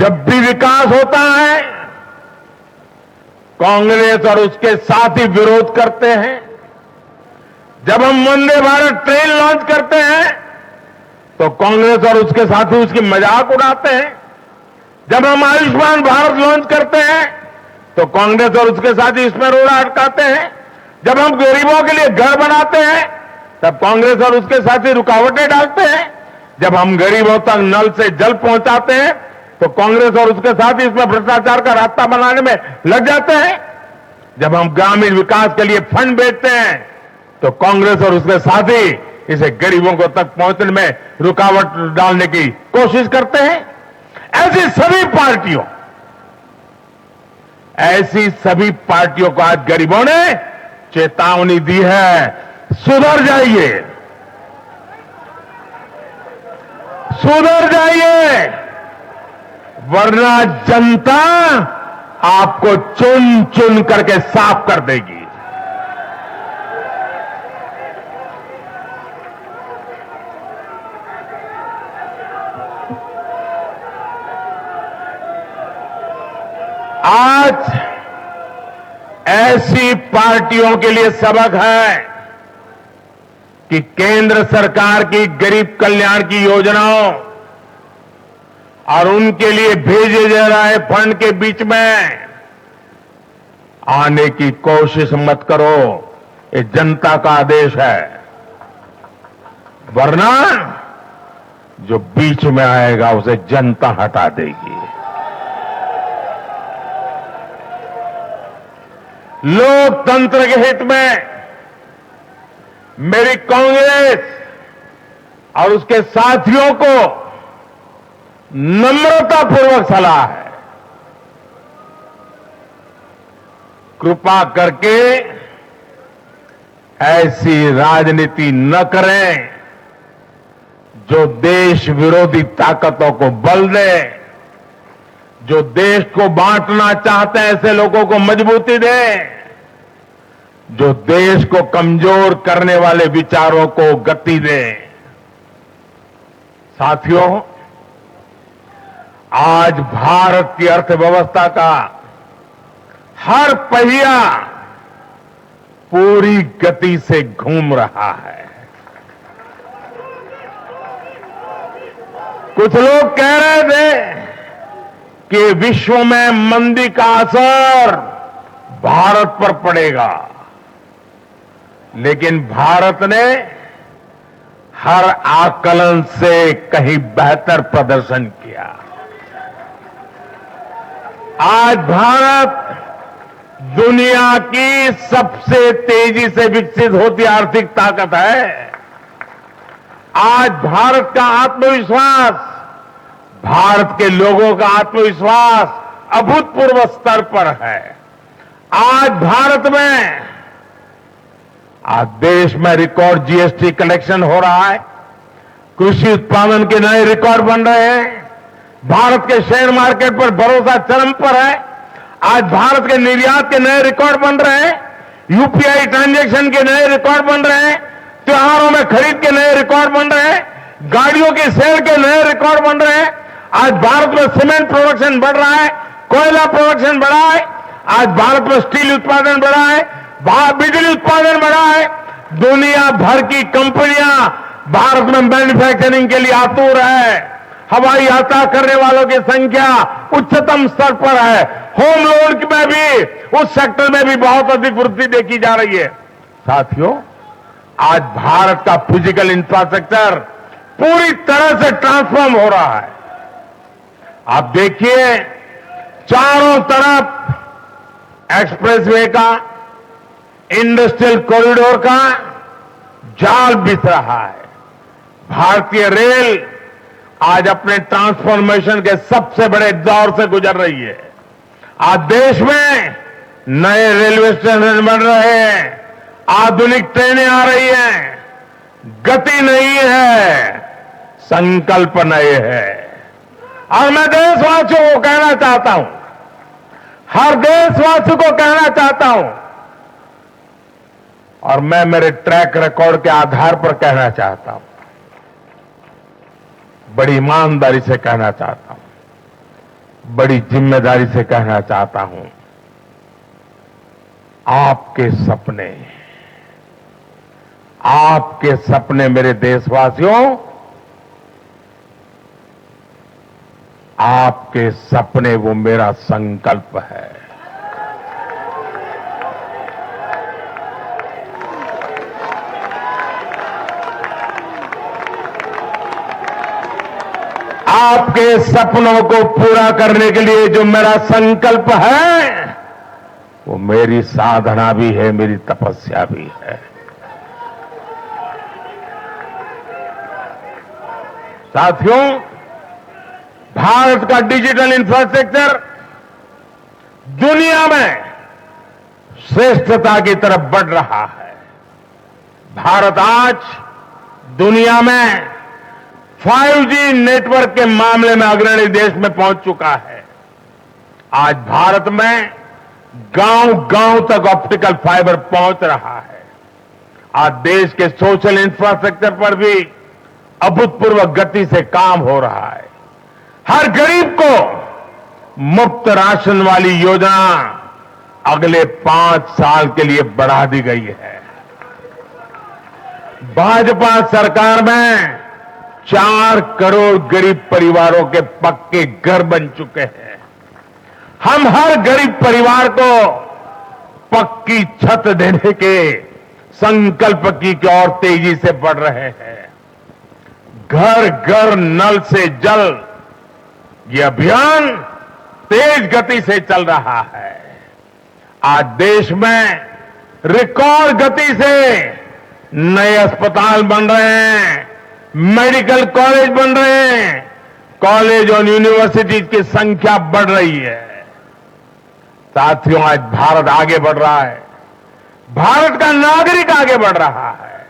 S3: जब भी विकास होता है, कांग्रेस और उसके साथी विरोध करते हैं। जब हम वंदे भारत ट्रेन लॉन्च करते हैं तो कांग्रेस और उसके साथी उसकी मजाक उड़ाते हैं। जब हम आयुष्मान भारत लॉन्च करते हैं तो कांग्रेस और उसके साथी इसमें रोड़ा अटकाते हैं। जब हम गरीबों के लिए घर बनाते हैं तब कांग्रेस और उसके साथी रुकावटें डालते हैं। जब हम गरीबों तक नल से जल पहुंचाते हैं तो कांग्रेस और उसके साथी इसमें भ्रष्टाचार का रास्ता बनाने में लग जाते हैं। जब हम ग्रामीण विकास के लिए फंड बेचते हैं तो कांग्रेस और उसके साथी इसे गरीबों को तक पहुंचने में रुकावट डालने की कोशिश करते हैं। ऐसी सभी पार्टियों को आज गरीबों ने चेतावनी दी है, सुधर जाइए, सुधर जाइए, वरना जनता आपको चुन चुन करके साफ कर देगी। आज ऐसी पार्टियों के लिए सबक है कि केंद्र सरकार की गरीब कल्याण की योजनाओं और उनके लिए भेजे जा रहे फंड के बीच में आने की कोशिश मत करो, ये जनता का आदेश है, वरना जो बीच में आएगा उसे जनता हटा देगी। लोकतंत्र के हित में मेरी कांग्रेस और उसके साथियों को नम्रतापूर्वक सलाह है, कृपा करके ऐसी राजनीति न करें जो देश विरोधी ताकतों को बल दे, जो देश को बांटना चाहते हैं ऐसे लोगों को मजबूती दे, जो देश को कमजोर करने वाले विचारों को गति दे। साथियों, आज भारत की अर्थव्यवस्था का हर पहिया पूरी गति से घूम रहा है। कुछ लोग कह रहे थे कि विश्व में मंदी का असर भारत पर पड़ेगा, लेकिन भारत ने हर आकलन से कहीं बेहतर प्रदर्शन किया। आज भारत दुनिया की सबसे तेजी से विकसित होती आर्थिक ताकत है। आज भारत का आत्मविश्वास, भारत के लोगों का आत्मविश्वास अभूतपूर्व स्तर पर है। आज भारत में, आज देश में रिकॉर्ड जीएसटी कलेक्शन हो रहा है, कृषि उत्पादन के नए रिकॉर्ड बन रहे हैं, भारत के शेयर मार्केट पर भरोसा चरम पर है। आज भारत के निर्यात के नए रिकॉर्ड बन रहे हैं, यूपीआई ट्रांजैक्शन के नए रिकॉर्ड बन रहे हैं, त्योहारों में खरीद के नए रिकॉर्ड बन रहे हैं, गाड़ियों के सेल के नए रिकॉर्ड बन रहे हैं। आज भारत में सीमेंट प्रोडक्शन बढ़ रहा है, कोयला प्रोडक्शन बढ़ा है, आज भारत में स्टील उत्पादन बढ़ा है, बिजली उत्पादन बढ़ा है। दुनिया भर की कंपनियां भारत में मैन्युफैक्चरिंग के लिए आतुर है। हवाई यात्रा करने वालों की संख्या उच्चतम स्तर पर है। होम लोन में भी, उस सेक्टर में भी बहुत अधिक वृद्धि देखी जा रही है। साथियों, आज भारत का फिजिकल इंफ्रास्ट्रक्चर पूरी तरह से ट्रांसफॉर्म हो रहा है। आप देखिए, चारों तरफ एक्सप्रेसवे का, इंडस्ट्रियल कॉरिडोर का जाल बिछ रहा है। भारतीय रेल आज अपने ट्रांसफॉर्मेशन के सबसे बड़े दौर से गुजर रही है। आज देश में नए रेलवे स्टेशन बन रहे हैं, आधुनिक ट्रेनें आ रही हैं। गति नहीं है, संकल्प नए है। और मैं देशवासियों को कहना चाहता हूं, हर देशवासी को कहना चाहता हूं, और मैं मेरे ट्रैक रिकॉर्ड के आधार पर कहना चाहता हूं, बड़ी ईमानदारी से कहना चाहता हूं, बड़ी जिम्मेदारी से कहना चाहता हूं, आपके सपने मेरे देशवासियों, आपके सपने वो मेरा संकल्प है। आपके सपनों को पूरा करने के लिए जो मेरा संकल्प है, वो मेरी साधना भी है, मेरी तपस्या भी है। साथियों, भारत का डिजिटल इंफ्रास्ट्रक्चर दुनिया में श्रेष्ठता की तरफ बढ़ रहा है। भारत आज दुनिया में 5G नेटवर्क के मामले में अग्रणी देश में पहुंच चुका है। आज भारत में गांव-गांव तक ऑप्टिकल फाइबर पहुंच रहा है। आज देश के सोशल इंफ्रास्ट्रक्चर पर भी अभूतपूर्व गति से काम हो रहा है। हर गरीब को मुफ्त राशन वाली योजना अगले 5 साल के लिए बढ़ा दी गई है। भाजपा सरकार में 4 करोड़ गरीब परिवारों के पक्के घर बन चुके हैं। हम हर गरीब परिवार को पक्की छत देने के संकल्प की ओर तेजी से बढ़ रहे हैं। घर घर नल से जल, ये अभियान तेज गति से चल रहा है। आज देश में रिकॉर्ड गति से नए अस्पताल बन रहे हैं, मेडिकल कॉलेज बन रहे हैं, कॉलेज और यूनिवर्सिटी की संख्या बढ़ रही है। साथियों, आज भारत आगे बढ़ रहा है। भारत का नागरिक आगे बढ़ रहा है।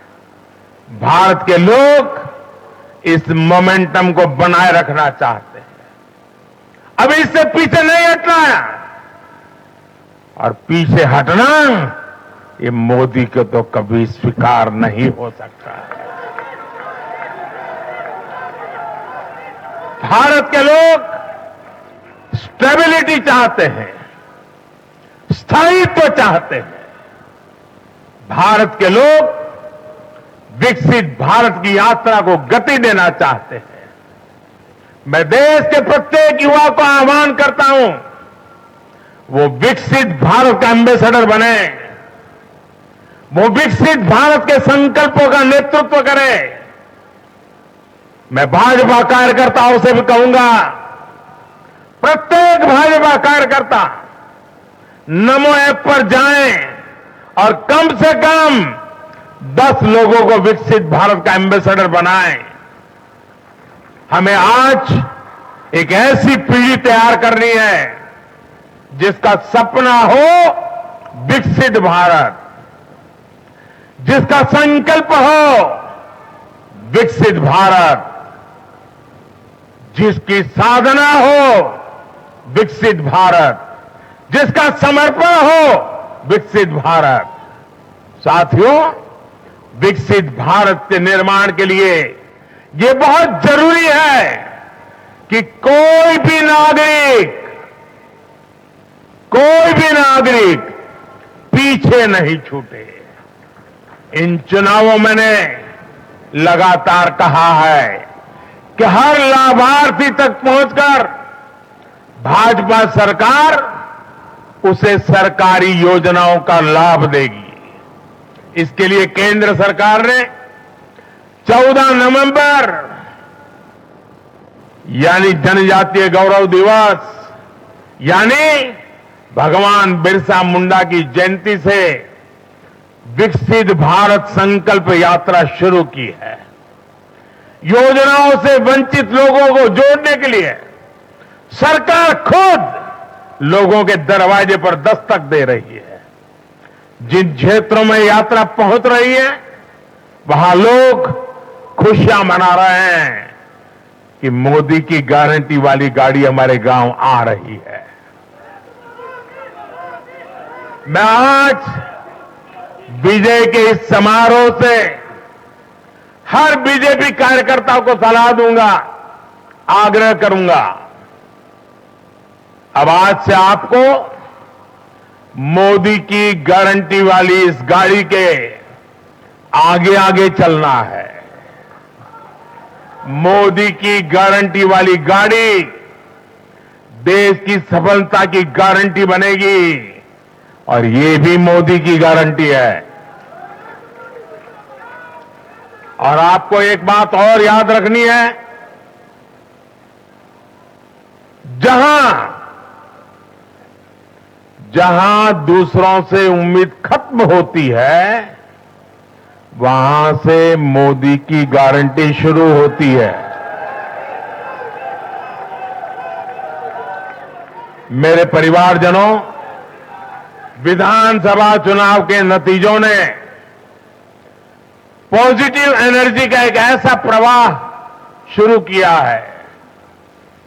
S3: भारत के लोग इस मोमेंटम को बनाए रखना चाहते हैं। अब इससे पीछे नहीं हटना है, और पीछे हटना ये मोदी को तो कभी स्वीकार नहीं हो सकता है। भारत के लोग स्टेबिलिटी चाहते हैं, स्थायित्व चाहते हैं। भारत के लोग विकसित भारत की यात्रा को गति देना चाहते हैं। मैं देश के प्रत्येक युवा को आह्वान करता हूं, वो विकसित भारत का एम्बेसडर बने, वो विकसित भारत के संकल्पों का नेतृत्व करे। मैं भाजपा कार्यकर्ताओं से भी कहूंगा, प्रत्येक भाजपा कार्यकर्ता नमो ऐप पर जाएं और कम से कम 10 लोगों को विकसित भारत का एम्बेसडर बनाएं। हमें आज एक ऐसी पीढ़ी तैयार करनी है जिसका सपना हो विकसित भारत, जिसका संकल्प हो विकसित भारत, जिसकी साधना हो विकसित भारत, जिसका समर्पण हो विकसित भारत। साथियों, विकसित भारत के निर्माण के लिए ये बहुत जरूरी है कि कोई भी नागरिक पीछे नहीं छूटे। इन चुनावों में मैंने लगातार कहा है कि हर लाभार्थी तक पहुंचकर भाजपा सरकार उसे सरकारी योजनाओं का लाभ देगी। इसके लिए केंद्र सरकार ने 14 नवंबर यानी जनजातीय गौरव दिवस, यानी भगवान बिरसा मुंडा की जयंती से विकसित भारत संकल्प यात्रा शुरू की है। योजनाओं से वंचित लोगों को जोड़ने के लिए सरकार खुद लोगों के दरवाजे पर दस्तक दे रही है। जिन क्षेत्रों में यात्रा पहुंच रही है, वहां लोग खुशियां मना रहे हैं कि मोदी की गारंटी वाली गाड़ी हमारे गांव आ रही है। मैं आज विजय के इस समारोह से हर बीजेपी कार्यकर्ताओं को सलाह दूंगा, आग्रह करूंगा, अब आज से आपको मोदी की गारंटी वाली इस गाड़ी के आगे आगे चलना है। मोदी की गारंटी वाली गाड़ी देश की सफलता की गारंटी बनेगी, और ये भी मोदी की गारंटी है। और आपको एक बात और याद रखनी है, जहां दूसरों से उम्मीद खत्म होती है, वहां से मोदी की गारंटी शुरू होती है। मेरे परिवारजनों, विधानसभा चुनाव के नतीजों ने पॉजिटिव एनर्जी का एक ऐसा प्रवाह शुरू किया है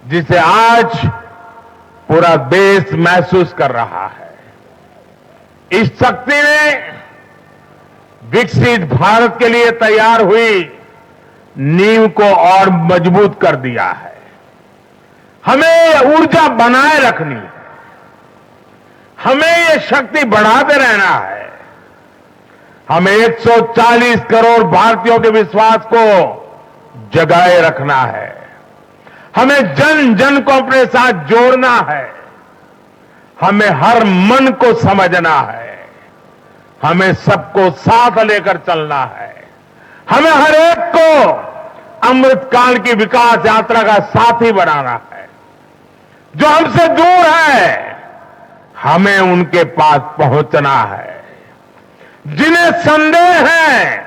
S3: जिसे आज पूरा देश महसूस कर रहा है। इस शक्ति ने विकसित भारत के लिए तैयार हुई नींव को और मजबूत कर दिया है। हमें ये ऊर्जा बनाए रखनी है, हमें ये शक्ति बढ़ाते रहना है। हमें 140 करोड़ भारतीयों के विश्वास को जगाए रखना है। हमें जन जन को अपने साथ जोड़ना है। हमें हर मन को समझना है। हमें सबको साथ लेकर चलना है। हमें हर एक को अमृतकाल की विकास यात्रा का साथी बनाना है। जो हमसे दूर है, हमें उनके पास पहुंचना है। जिन्हें संदेह है,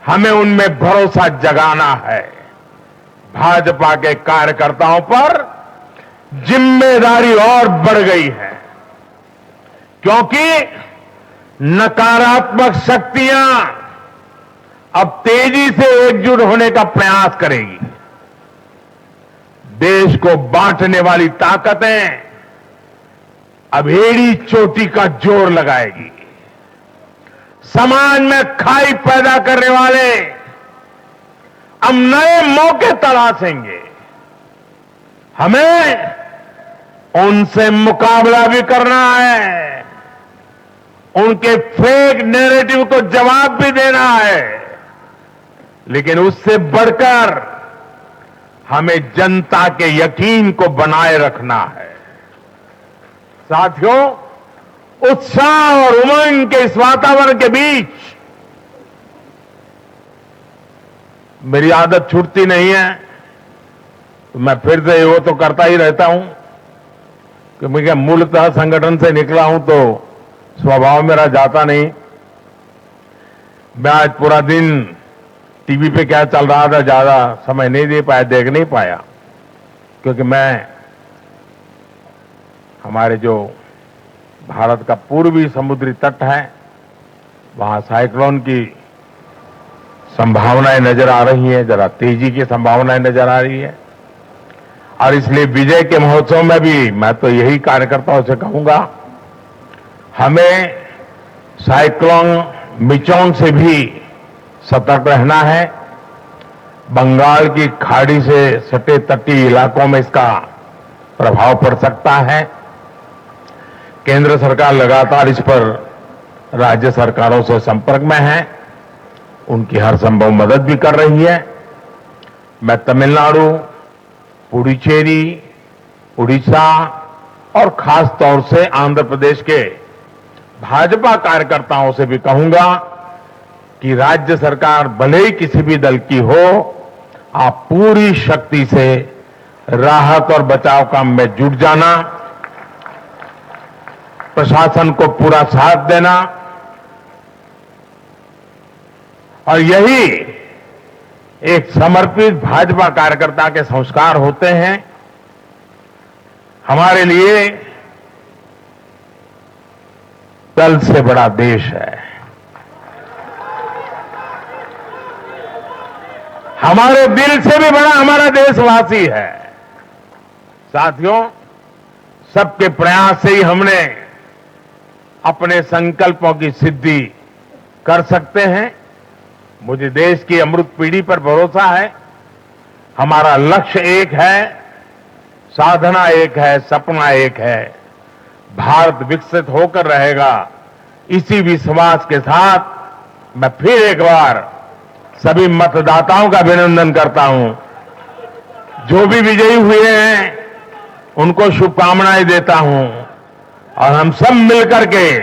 S3: हमें उनमें भरोसा जगाना है। भाजपा के कार्यकर्ताओं पर जिम्मेदारी और बढ़ गई है, क्योंकि नकारात्मक शक्तियां अब तेजी से एकजुट होने का प्रयास करेगी। देश को बांटने वाली ताकतें अब एड़ी चोटी का जोर लगाएगी। समाज में खाई पैदा करने वाले अब नए मौके तलाशेंगे। हमें उनसे मुकाबला भी करना है, उनके फेक नैरेटिव को जवाब भी देना है, लेकिन उससे बढ़कर हमें जनता के यकीन को बनाए रखना है। साथियों, उत्साह और उमंग के इस वातावरण के बीच मेरी आदत छूटती नहीं है, तो मैं फिर से वो तो करता ही रहता हूं कि मैं मूलतः संगठन से निकला हूं तो स्वभाव मेरा जाता नहीं। मैं आज पूरा दिन टीवी पे क्या चल रहा था ज्यादा समय नहीं दे पाया, देख नहीं पाया, क्योंकि मैं हमारे जो भारत का पूर्वी समुद्री तट है वहां साइक्लोन की संभावनाएं नजर आ रही है, जरा तेजी की संभावनाएं नजर आ रही है। और इसलिए विजय के महोत्सव में भी मैं तो यही कार्यकर्ताओं से कहूंगा, हमें साइक्लोन मिचोंग से भी सतर्क रहना है। बंगाल की खाड़ी से सटे तटीय इलाकों में इसका प्रभाव पड़ सकता है। केंद्र सरकार लगातार इस पर राज्य सरकारों से संपर्क में है, उनकी हर संभव मदद भी कर रही है। मैं तमिलनाडु, पुडुचेरी, उड़ीसा और खास तौर से आंध्र प्रदेश के भाजपा कार्यकर्ताओं से भी कहूंगा कि राज्य सरकार भले ही किसी भी दल की हो, आप पूरी शक्ति से राहत और बचाव काम में जुट जाना, प्रशासन को पूरा साथ देना, और यही एक समर्पित भाजपा कार्यकर्ता के संस्कार होते हैं। हमारे लिए दल से बड़ा देश है, हमारे दिल से भी बड़ा हमारा देशवासी है। साथियों, सबके प्रयास से ही हमने अपने संकल्पों की सिद्धि कर सकते हैं। मुझे देश की अमृत पीढ़ी पर भरोसा है। हमारा लक्ष्य एक है, साधना एक है, सपना एक है। भारत विकसित होकर रहेगा, इसी विश्वास के साथ मैं फिर एक बार सभी मतदाताओं का अभिनंदन करता हूं। जो भी विजयी हुए हैं उनको शुभकामनाएं देता हूं, और हम सब मिलकर के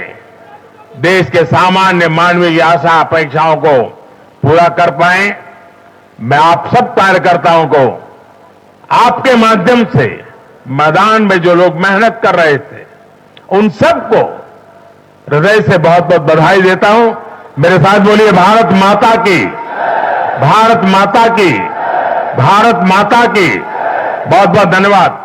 S3: देश के सामान्य मानवीय की आशा अपेक्षाओं को पूरा कर पाएं। मैं आप सब कार्यकर्ताओं को आपके माध्यम से मैदान में जो लोग मेहनत कर रहे थे उन सबको हृदय से बहुत बहुत बधाई देता हूं। मेरे साथ बोलिए भारत माता की, भारत माता की, भारत माता की। बहुत बहुत धन्यवाद।